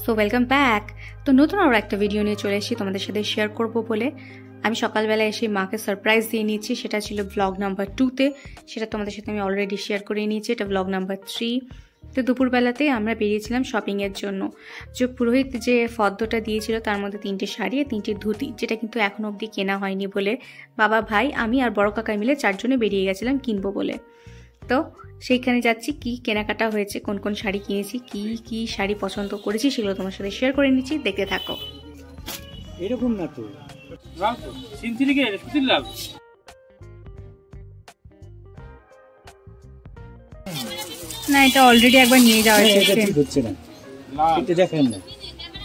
So welcome back. তো নতুন আরও একটা ভিডিও নিয়ে চলে এসেছি তোমাদের সাথে শেয়ার করব বলে। আমি সকালবেলা এসে মাকে সারপ্রাইজ দিয়ে নিয়েছি, সেটা ছিল ব্লগ নাম্বার 2-তে। সেটা তোমাদের সাথে আমি অলরেডি শেয়ার করে নিয়েছি, এটা ব্লগ নাম্বার 3। তো দুপুরবেলাতে আমরা বেরিয়েছিলাম শপিংয়ের জন্য। যে পুরোহিত যে ফর্দটা দিয়েছিল তার মধ্যে 3টে শাড়ি আর 3টে ধুতি, যেটা কিন্তু এখনও অবধি কেনা হয়নি বলে বাবা, ভাই, আমি আর বড় কাকা মিলে 4 জনে বেরিয়ে গেছিলাম কিনবো বলে। তো সেইখানে যাচ্ছি, কি কেনাকাটা হয়েছে, কোন কোন শাড়ি কিনেছি, কি কি শাড়ি পছন্দ করেছি, সেগুলো তোমার সাথে শেয়ার করে নিচ্ছি, দেখতে থাকো। এরকম না তো না, এটা অলরেডি একবার নিয়ে যাওয়া হচ্ছে না, দেখেন না।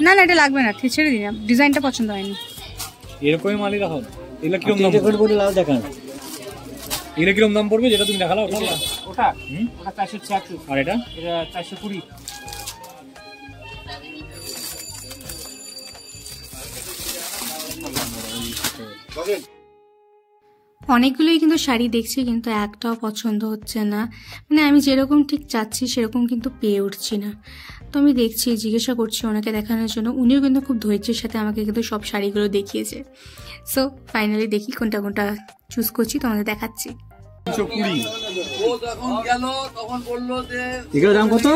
না না, এটা লাগবে না, ছেড়ে দিলাম, ডিজাইনটা পছন্দ হয়নি। এরকমই মালই রাখো। এগুলো কিরকম দাম পড়বে? লাল দেখান। এগুলো কিরকম দাম পড়বে যেটা তুমি দেখালো? ওটা ওটা 486। আর এটা 420। অনেকগুলোই কিন্তু শাড়ি দেখছি, কিন্তু একটাও পছন্দ হচ্ছে না। মানে আমি যেরকম ঠিক চাচ্ছি সেরকম কিন্তু পেয়ে উঠছি না। তো আমি দেখছি, জিজ্ঞাসা করছি ওনাকে দেখানোর জন্য, উনিও কিন্তু খুব ধৈর্যের সাথে আমাকে কিন্তু সব শাড়িগুলো দেখিয়েছে। সো ফাইনালি দেখি কোনটা কোনটা চুজ করছি, তোমাদের দেখাচ্ছি। এগুলোর দাম কত?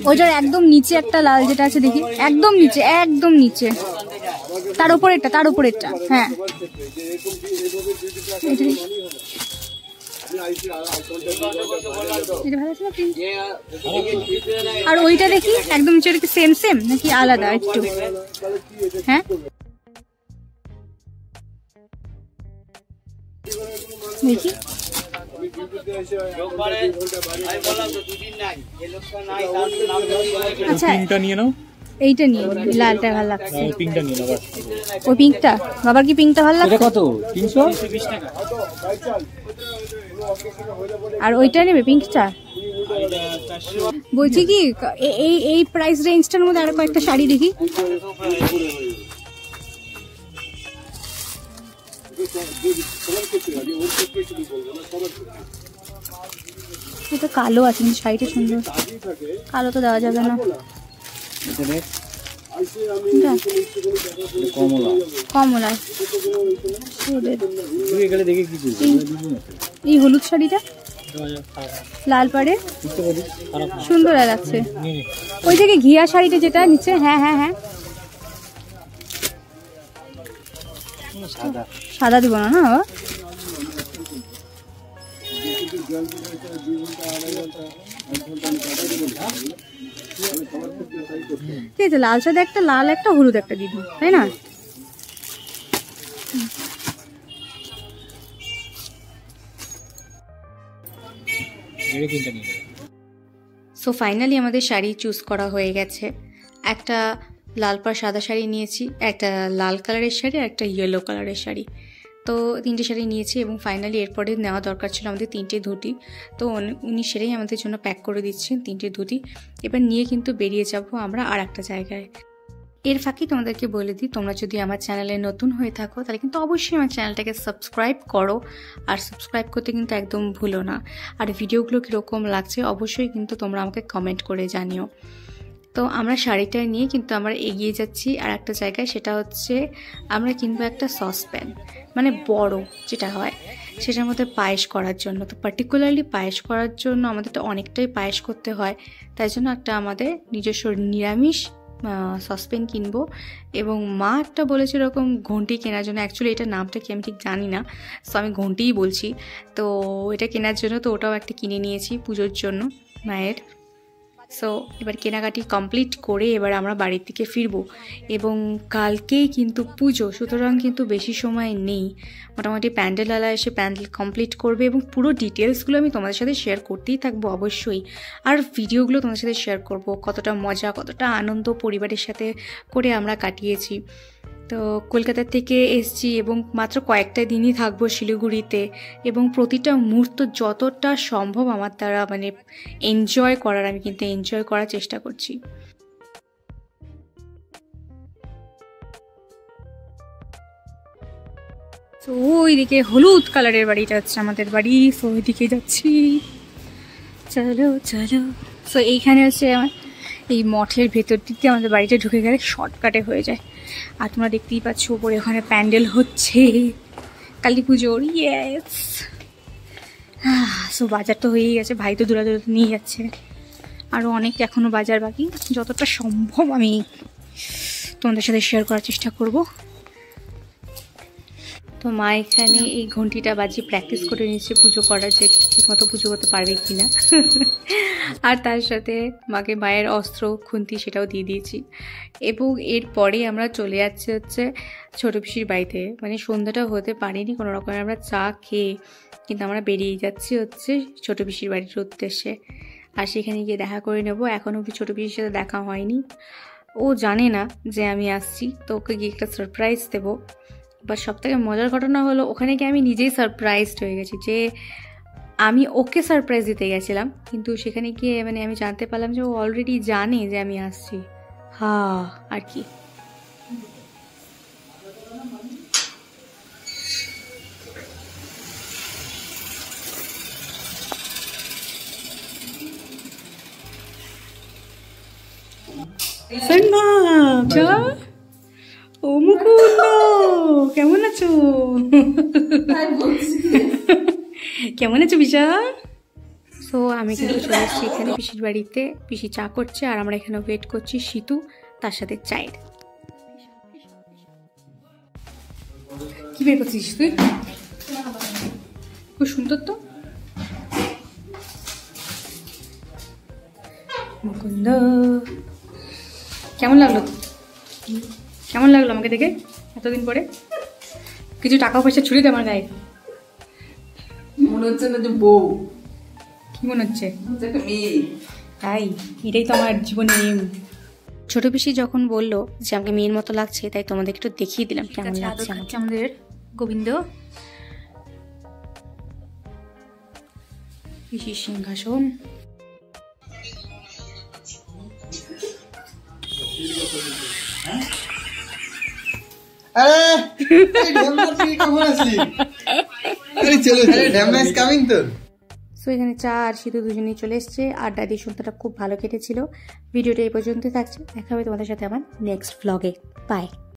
ওইটার একদম নিচে একটা লাল যেটা আছে, দেখি একদম নিচে, একদম নিচে, তার উপরেরটা, হ্যাঁ। আর ওইটা দেখি একদম নিচে, কি সেম সেম নাকি আলাদা একটু? হ্যাঁ, দেখি। আচ্ছা, পিঙ্কটা নিয়ে নাও। এইটা নিয়ে, লালটা ভালো লাগছে। পিঙ্কটা নিয়ে নাও। ওই পিঙ্কটা, বাবার কি পিঙ্কটা ভালো লাগছে? কত? 320 টাকা। আর ওইটা নেবে পিঙ্কটা? বলছি কি, এই প্রাইস রেঞ্জটার মধ্যে আরো কয়েকটা শাড়ি দেখি। এটা কালো আছে, কিন্তু শাড়িটা সুন্দর। কালো তো দেওয়া যাবে না। কমলা, এই হলুদ শাড়িটা লাল পাড়ে সুন্দর লাগছে। ওই থেকে ঘিয়া শাড়িটা যেটা নিচে, হ্যাঁ হ্যাঁ হ্যাঁ, সাদা দিব না, না বাবা। ঠিক আছে, লাল সাদা একটা, লাল একটা, হলুদ একটা দিদি, তাই না? সো ফাইনালি আমাদের শাড়ি চুজ করা হয়ে গেছে। একটা লাল পাড় সাদা শাড়ি নিয়েছি, একটা লাল কালারের শাড়ি আর একটা ইয়েলো কালারের শাড়ি। তো 3টে শাড়ি নিয়েছি, এবং ফাইনালি এরপরে নেওয়া দরকার ছিল আমাদের 3টে ধুতি। তো উনি সেটাই আমাদের জন্য প্যাক করে দিচ্ছেন, 3টে ধুতি। এবার নিয়ে কিন্তু বেরিয়ে যাব আমরা আর একটা জায়গায়। এর ফাঁকে তোমাদেরকে বলে দিই, তোমরা যদি আমার চ্যানেলে নতুন হয়ে থাকো তাহলে কিন্তু অবশ্যই আমার চ্যানেলটাকে সাবস্ক্রাইব করো, আর সাবস্ক্রাইব করতে কিন্তু একদম ভুলো না। আর ভিডিওগুলো কীরকম লাগছে অবশ্যই কিন্তু তোমরা আমাকে কমেন্ট করে জানিও। তো আমরা শাড়িটা নিয়ে কিন্তু আমরা এগিয়ে যাচ্ছি আর একটা জায়গায়, সেটা হচ্ছে আমরা কিনবো একটা সসপ্যান, মানে বড় যেটা হয়, সেটার মধ্যে পায়েস করার জন্য। তো পার্টিকুলারলি পায়েস করার জন্য আমাদের তো অনেকটাই পায়েস করতে হয়, তাই জন্য একটা আমাদের নিজস্ব নিরামিষ সসপ্যান কিনবো। এবং মা একটা বলেছে এরকম ঘন্টি কেনার জন্য। অ্যাকচুয়ালি এটার নামটা কি আমি ঠিক জানি না, সো আমি ঘন্টিই বলছি। তো এটা কেনার জন্য তো ওটাও একটা কিনে নিয়েছি পুজোর জন্য মায়ের। সো এবার কেনাকাটি কমপ্লিট করে এবার আমরা বাড়ির দিকে ফিরবো, এবং কালকেই কিন্তু পুজো, সুতরাং কিন্তু বেশি সময় নেই। মোটামুটি প্যান্ডেলওয়ালা এসে প্যান্ডেল কমপ্লিট করবে, এবং পুরো ডিটেলসগুলো আমি তোমাদের সাথে শেয়ার করতেই থাকবো অবশ্যই। আর ভিডিওগুলো তোমাদের সাথে শেয়ার করব, কতটা মজা, কতটা আনন্দ পরিবারের সাথে করে আমরা কাটিয়েছি। তো কলকাতা থেকে এসছি, এবং মাত্র কয়েকটা দিনই থাকবো শিলিগুড়িতে, এবং প্রতিটা মুহূর্ত যতটা সম্ভব আমার দ্বারা মানে এনজয় করার, আমি কিন্তু এনজয় করার চেষ্টা করছি। তো ওইদিকে হলুদ কালারের বাড়িটা হচ্ছে আমাদের বাড়ি, সো ওইদিকে যাচ্ছি, চলো চলো। সো এইখানে হচ্ছে আমার এই মঠের ভেতর দিকে আমাদের বাড়িতে ঢুকে গেলে শর্টকাটে হয়ে যায়। আর তোমরা দেখতেই পাচ্ছ ওপরে ওখানে প্যান্ডেল হচ্ছে কালী পুজোর। ইয়েস, সো বাজার তো হয়েই গেছে, ভাই তো দূরে দূরে নিয়ে যাচ্ছে। আরও অনেক এখনও বাজার বাকি, যতটা সম্ভব আমি তোমাদের সাথে শেয়ার করার চেষ্টা করব। তো মা এখানে এই ঘন্টিটা বাজিয়ে প্র্যাকটিস করে নিচ্ছে পুজো করার, যে ঠিকমতো পুজো করতে পারবে কি না। আর তার সাথে মাকে মায়ের অস্ত্র খুন্তি সেটাও দিয়ে দিয়েছি। এবং এরপরে আমরা চলে যাচ্ছি হচ্ছে ছোটো পিসির বাড়িতে। মানে সন্ধ্যাটা হতে পারিনি, কোনো রকমের আমরা চা খেয়ে কিন্তু আমরা বেরিয়ে যাচ্ছি হচ্ছে ছোটো পিসির বাড়ির উদ্দেশ্যে। আর সেখানে গিয়ে দেখা করে নেব। এখনও অবধি ছোটো পিসির সাথে দেখা হয়নি, ও জানে না যে আমি আসছি, তো ওকে গিয়ে একটা সারপ্রাইজ দেবো। বা সবথেকে মজার ঘটনা হলো ওখানে গিয়ে আমি নিজেই সারপ্রাইজড হয়ে গেছি, যে আমি ওকে সারপ্রাইজ দিতে গেছিলাম কিন্তু সেখানে গিয়ে মানে আমি জানতে পারলাম যে ও অলরেডি জানে যে আমি আসছি। আর কি। ও মুকুন্দ, কেমন আছো? কেমন আছো বিশা? সো আমি কিন্তু চলে এসেছি এখানে পিসির বাড়িতে। পিসি চা করছে আর আমরা এখানে ওয়েট করছি সিতু, তার সাথে চায়ের। কি বের করছিস তুই? খুব সুন্দর তো। মুকুন্দ, কেমন লাগলো? কেমন লাগলো আমাকে দেখে এতদিন পরে? কিছু টাকা পয়সা ছুড়ে দে আমার গায়ে। মনে হচ্ছে না যে বউ, কি মনে হচ্ছে? মেয়ে। তাই, এটাই তো আমার জীবনের এম। ছোট পিসি যখন বললো যে আমাকে মেয়ের মতো লাগছে, তাই তোমাদের একটু দেখিয়ে দিলাম কেমন লাগছে আমাদের গোবিন্দ। পিসির সিংহাসন। সো এখানে চা আর সিধু দুজনেই চলে এসছে। আড্ডা দিয়ে সন্ধ্যাটা খুব ভালো কেটেছিল। ভিডিওটা এই পর্যন্ত থাকছে, দেখা হবে তোমাদের সাথে আমার নেক্সট ব্লগে। বাই।